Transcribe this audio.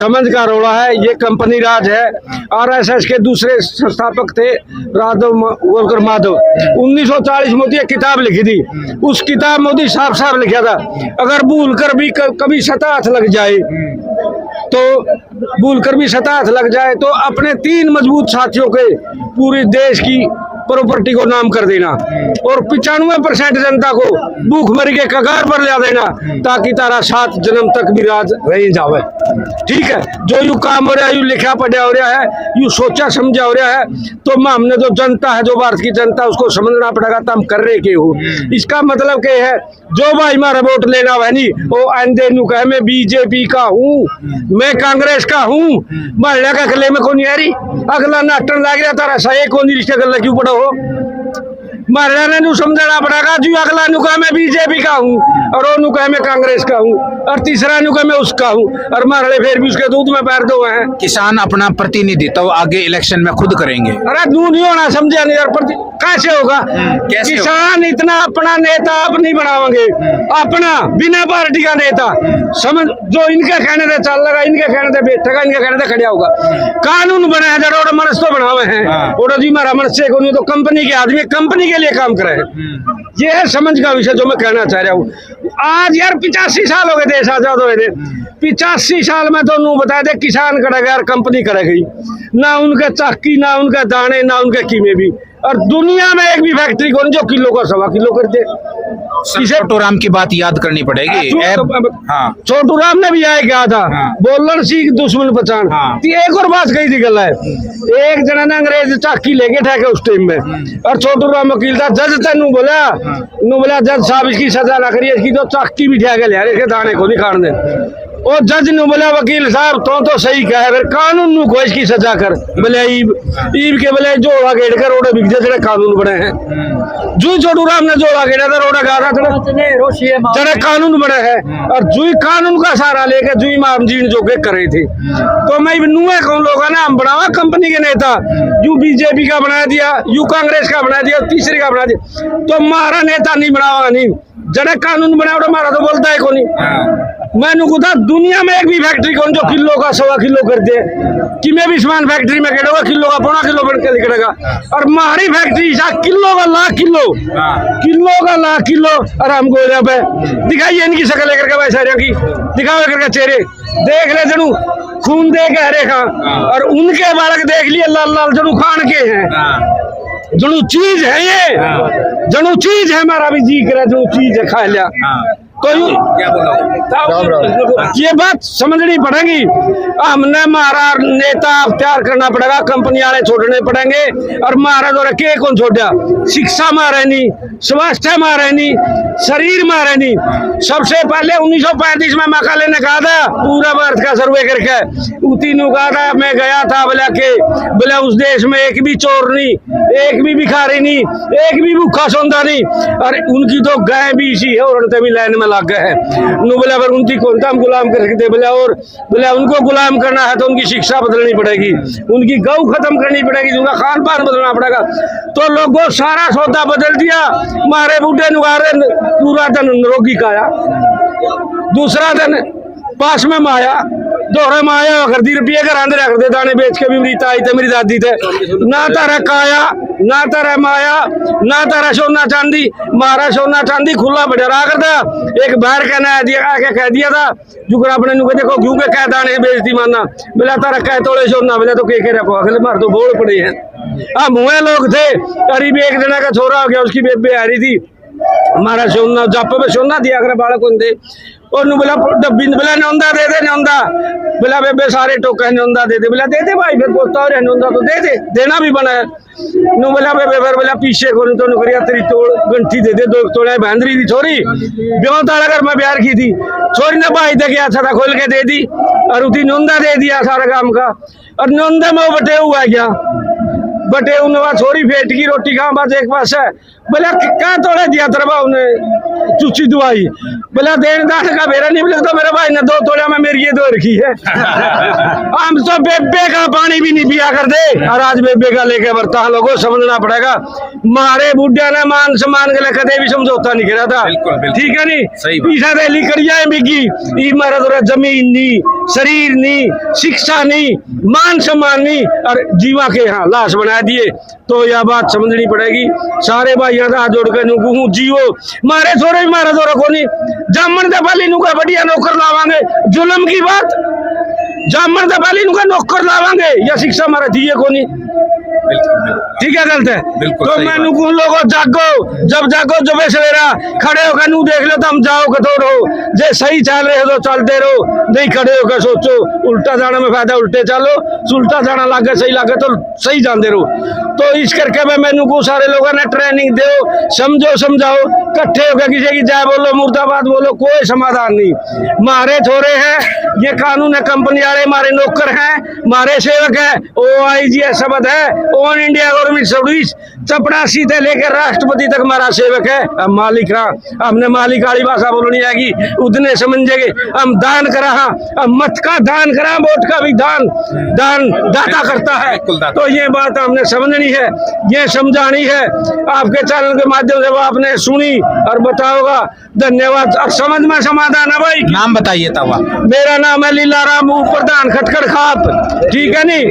समझ का रोड़ा है, ये कंपनी राज है। आरएसएस के दूसरे संस्थापक थे गोलकर माधव। 1940 मोदी एक किताब लिखी थी, उस किताब मोदी साफ साफ लिखा था, अगर भूल कर भी कभी सता हाथ लग जाए तो अपने 3 मजबूत साथियों के पूरे देश की प्रॉपर्टी को नाम कर देना और 95% जनता को भूखमरी के कगार पर ले देना, ताकि तारा 7 जन्म तक भी राज रह जावे। ठीक है, जो यू काम हो रहा है, यू लिखा पढ़ा हो रहा है, यू सोचा समझा हो रहा है, तो हमने जो जनता है, जो भारत की जनता, उसको समझना पड़ेगा तो हम कर रहे के हो। इसका मतलब क्या है, जो भाई हमारा वोट लेना है नहीं, वो आंदे नु कहे मैं बीजेपी का हूँ, मैं कांग्रेस का हूँ, महिला का गले में कौन यारी अगला नाटन लग गया तारा सही कौन रिश्ते गला क्यों पड़ा हो। महिला ने नु समझना पड़ेगा, जो अगला नु कहे मैं बीजेपी का हूँ और वो नु कहे मैं कांग्रेस का हूँ और तीसरा नु कहे मैं उसका हूँ और मारले फिर भी उसके दूध में पैर दो हैं। किसान अपना प्रतिनिधित्व आगे इलेक्शन में खुद करेंगे। अरे दूध नहीं होना, समझा नहीं यार, कैसे होगा? किसान इतना अपना नेता आप नहीं बनाओगे, अपना बिना पार्टी का नेता समझ, जो इनके कहने से चल लगा, इनके कहने से बैठेगा, इनके कहने से खड़ा होगा। कानून बनाया जा रहा, मनस तो बनावे हैं और जी मारा मनस से को तो कंपनी के आदमी कंपनी के लिए काम करे। ये है समझ का विषय जो मैं कहना चाह रहा हूँ। आज यार 85 साल हो गए देश आजाद हुए थे, 85 साल में तो नू बताया दे किसान करेगा यार, कंपनी करेगी ना, उनके चाकी ना उनके दाने ना उनके कीमे भी, और दुनिया में एक भी फैक्ट्री कौन जो किलो का 1.25 किलो करते। छोटू राम की बात याद करनी पड़ेगी। छोटू राम ने भी आया क्या था, बोलन सीख दुश्मन पहचान। एक और बात कही थी गल है, एक जना ने अंग्रेज चाकी लेके ठेके उस टाइम में, और छोटू राम वकील था, जज तेनू बोला जज साहब इसकी सजा ना करिए, इसकी तो चाकी भी ठेके लिया, इसके दाने को नहीं खाने दे। और जज ने बोला वकील साहब तो सही कहा है, फिर कानून नु को इसकी सजा कर। बोले ईब के बोले जोड़ा गेड़ कर रोडे बिक जड़े कानून बने हैं। जो छोटू राम ने जोड़ा गेड़ा था रोडा गाड़ा जड़े कानून बने हैं, और जुई कानून का सहारा लेकर जुई माम जीण जो के करे थे। तो मैं नुए कहूँ लोग ना, हम बनावा कंपनी के नेता, यू बीजेपी का बना दिया, यू कांग्रेस का बना दिया, तीसरी का बना दिया, तो हमारा नेता नहीं बनावा नहीं, जड़े कानून बनाओ हमारा तो बोलता है कौन। मैंने कहा दुनिया में एक भी फैक्ट्री कौन जो किलो का 1.25 किलो कर दे, कि मैं भी सामान फैक्ट्री में करेगा किलो का 1.25 किलो बन के निकलेगा, और हमारी फैक्ट्री किलो का लाख किलो और हमको दिखाइए इनकी शक्ल लेकर के वैसा की दिखाओ करके चेहरे देख ले जनू खून दे के हरे खा, और उनके बालक देख लिए लाल लाल जनू खान के हैं, जनू चीज है ये, जनू चीज है, हमारा भी जी करे जनू चीज है खा लिया। तो ये बात समझनी पड़ेगी, हमने हमारा नेता तैयार करना पड़ेगा, कंपनी वाले छोड़ने पड़ेंगे, और हमारा जो रखे कौन छोड़ा, शिक्षा मारे नहीं, स्वास्थ्य मारे नहीं, शरीर मारे नहीं। सबसे पहले 1935 में मकाले ने कहा था पूरा भारत का सर्वे करके, उतीनू कहा था, मैं गया था बोले उस देश में एक भी चोर नहीं, एक भी भिखारी नहीं, एक भी भूखा सौंदा नहीं, और उनकी तो गाय भी इसी है और भी लाइन में लग गए हैं। नु बोला पर उनकी कौन हम गुलाम कर सकते, बोला और बोला उनको गुलाम करना है तो उनकी शिक्षा बदलनी पड़ेगी, उनकी गौ खत्म करनी पड़ेगी, उनका खान पान बदलना पड़ेगा। तो लोगों सारा सौदा बदल दिया, मारे बूढ़े नुगारे पूरा दिन रोगी खाया, दूसरा दिन पास में माया दोहरा माया कर दी, रुपये घर आंदे रख दे, दाने बेच के भी मरीता आई थे मेरी दादी थे, ना तारा काया ना तारा माया ना तारा सोना चांदी, मारा सोना चांदी खुला बढ़ा रहा करता। एक बाहर कहना कह दिया था जुगरा अपने नुके देखो क्यों के कह दाने बेचती मानना, बोला तारा कह तोड़े सोना, बोला तो के रखो, अगले मार तो बोल पड़े हैं। हम हुए लोग थे, करीब एक जना का छोरा हो गया, उसकी बेबे आ रही थी, हमारा सोना जापे में सोना दिया कर बालक दे, और बोला डब्बी बोला नौंदा दे दे, नौंदा बोला बेबे सारे टोके नौंदा दे दे, बोला दे दे भाई, फिर पोता और नौंदा तो दे दे, देना भी बना है। नु बोला बेबे फिर बोला पीछे को तो नुकरिया तेरी तोड़ गंठी दे दे, 2 तोड़े बहंदरी थी छोरी, ब्यों तारा कर मैं प्यार की थी, छोरी ने भाई दे गया था खोल के दे दी, और उसी नौंदा दे दिया सारा काम का, और नौंदा में बटे हुआ क्या बटे उन्हें छोरी फेट की रोटी खा बस एक पास है बोला क्या तोड़े दिया तेरे भाव ने चुची दुआई बोला देन दान का मेरा नहीं बोले तो मेरे भाई ने 2 तोड़े में मेरी ये 2 रखी है हम तो बेबे का पानी भी नहीं पिया कर दे और आज बेबे का लेके बरता लोगों समझना पड़ेगा मारे बुढ़िया ने मान सम्मान के लिए कदे भी समझौता नहीं करा था ठीक है नी पीछा दे ली करिया बिगी ई मारा तो जमीन नहीं शरीर नहीं शिक्षा नहीं मान सम्मान नहीं और जीवा के यहाँ लाश बना दिए तो यह बात समझनी पड़ेगी सारे भाइयों का हाथ जोड़ कर कहूँ जियो मारे थोड़े मारा थोड़ा को नहीं जामन दबाली नुका बढ़िया नौकर लावांगे जुल्म की बात जामन दबाली नुका नौकर लावांगे या शिक्षा मारा दिए को नहीं ठीक है गलत है तो मैं उन लोगों जागो जब जागो जब सवेरा खड़े होकर नू देख लो तो हम जाओ कतो रहो जे सही चल रहे हो तो चलते रहो नहीं खड़े होकर सोचो उल्टा जाने में फायदा उल्टे चलो उल्टा जाना लागे सही लागे तो सही जानते रहो तो इस करके मैनू को सारे लोगों ने ट्रेनिंग दो समझो समझाओ कट्ठे होकर किसी की जय बोलो मुर्दाबाद बोलो कोई समाधान नहीं मारे थोड़े हैं ये कानून है कंपनी वाले मारे नौकर हैं मारे सेवक है OIGS शब्द है ऑन इंडिया गवर्नमेंट सर्विस चपरासी से लेकर राष्ट्रपति तक हमारा सेवक है हम मालिक हाँ हमने मालिक वाली भाषा बोलनी आएगी उतने समझेंगे हम दान करा हाँ हम मत का दान करा वोट का भी दान दाता करता है तो ये बात हमने समझनी है ये समझानी है आपके चैनल के माध्यम से वो आपने सुनी और बताओगा धन्यवाद और समझ में समाधान है भाई नाम बताइए तवा मेरा नाम है लीला राम प्रधान खटखड़ खाप ठीक है नी।